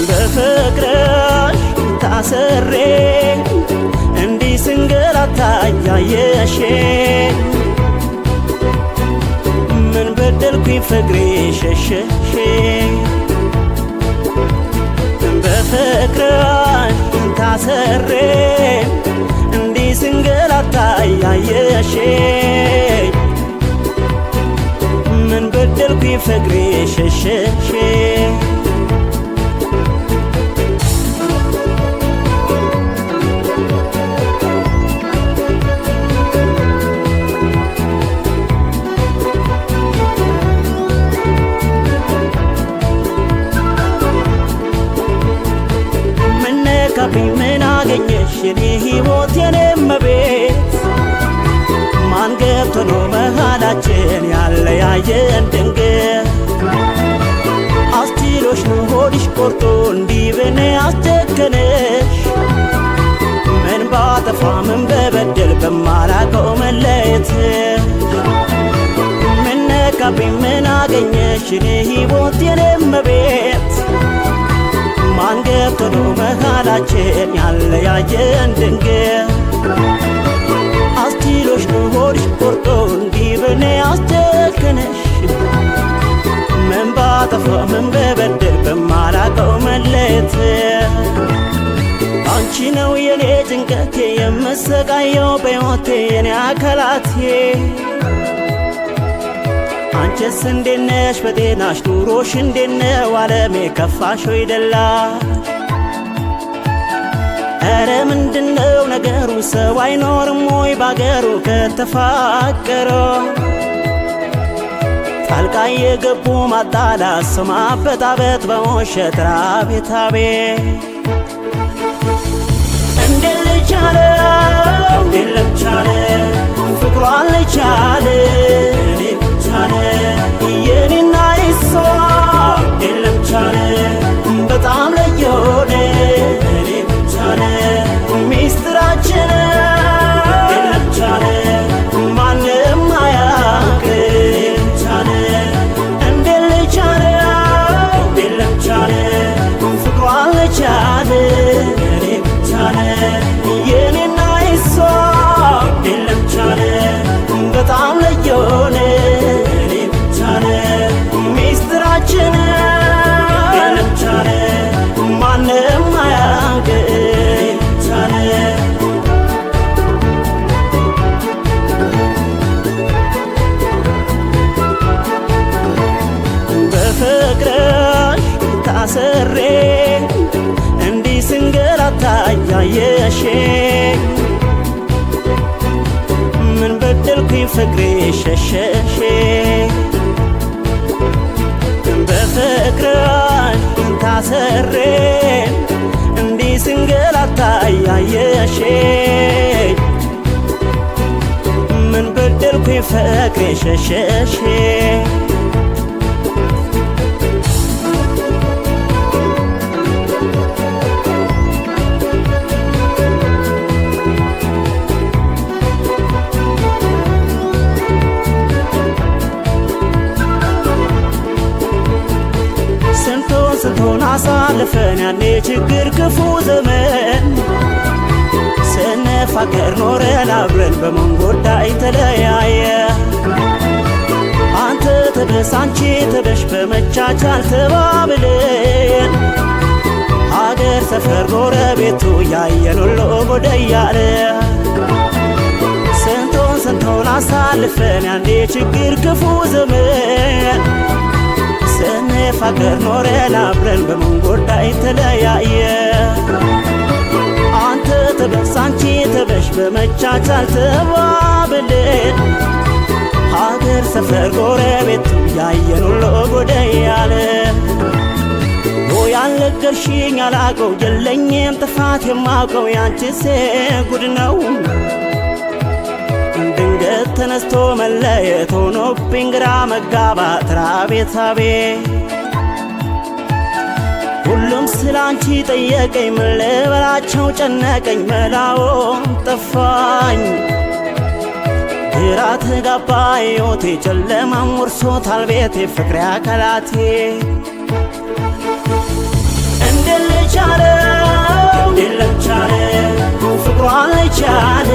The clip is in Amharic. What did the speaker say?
በፍቅርሽ ታስሬ እንዲህ ስንገላታ ያየሽኝ ምን በደልኩኝ ፍቅሬ ሸሸሽኝ በፍቅርሽ ታስሬ እንዲህ ስንገላታ ያየሽኝ ምን በደልኩኝ ፍቅሬ ሸሸሽኝ ምን አገኘሽ የኔ ሕይወት የኔ እመቤት ማን ገብቶ ነው መሃላችን ያለያየን ድንገት አስችሎሽ ነው ሆድሽ ቆርጦ እንዲህ በኔ አስጨከነሽ ምን ባጠፋ ምን በበደል በማላውቀው መለየትሽ ምን ነካብኝ ምን አገኘሽ የኔ ሕይወት የኔ እመቤት ማን ገብቶ ነው መሃላችን ያለያየን ድንገት አስችሎሽ ነው ሆድሽ ቆርጦ እንዲህ በኔ አስጨከነሽ ምን ባጠፋ ምን በበደል በማላውቀው መለየት አንቺ ነው የኔ ጭንቀቴ የምሰቃየው በሕይወቴ የኔ አካላቴ አንቺስ እንዴት ነሽ በጤናሽ ኑሮሽ እንዴት ነው ዓለሜ ከፋሽ ወይ ደላሽ ኧረ ምንድነው ነገሩ ሰው አይኖርም ወይ ባገሩ ከተፋቀረ ጣልቃ የገቡ ማጣላት ሰው ማበጣበጥ በውሸት ራቤት አቤት እንዴት ልቻለ እንዴት ልቻለ ፍቅሯን ልቻለ እኔ ብቻለ የኔና የሷ የለም ቻለ በጣም ለየሆነ እኔ ብቻለ ሚስጥራችን የለም ቻለ ማንም አያውቅ ቻለ እንዴት ልቻለ የለም ቻለ ፍቅሯን ልቻለ እኔ ብቻለ የኔና የሷ የለም ቻለ በጣም ለየሆነ ሚስጥራችን የለም ቻለ ማንም አያውቅ ቻለ በፍቅርሽ ታስሬ እንዲህ ስንገላታ ያየሽኝ ምን በደልኩኝ ፍቅሬ ሸሸሽኝ በፍቅርሽ ታስሬ እንዲህ ስንገላታ ያየሽኝ ምን በደልኩኝ ፍቅሬ ሸሸሽኝ ስንቱን አሳልፈን ያኔ ችግር ክፉ ዘመን ስንፋቀር ኖረን አብረን በምን ጉዳይ ተለያየ አንተ ተደስ አንቺ ተደሽ በመቻቻል ተባብለን ሀገር ሰፈር ጎረቤቱ ያየን ሁሉ ጉድ እያለ ስንቱን አሳልፈን ያኔ ችግር ክፉ ዘመን ስንፋቀር ኖረን አብረን በምን ጉዳይ ተለያየ አንተ ተበስ አንቺ ተበሽ በመቻቻል ተባብለን ሀገር ሰፈር ጎረቤቱ ያየን ሁሉ ጉድ እያለ ያልነገርሽኝ አላውቀው የለኝም ጥፋት የማውቀው ያንቺስ ጉድ ነው ድንገት ተነስቶ መለየት ሆኖብኝ ግራ መጋባት ራቤት አቤት ሁሉም ስላንቺ ጠየቀኝ ምን ልበላቸው ጨነቀኝ መላውን ጠፋኝ ግራ ተጋባ ሕይወቴ ጨለማም ወርሶታል ቤቴ ፍቅሬ አካላቴ እንዴት የቻለው የለም ቻለ ፍቅሯ አይቻለ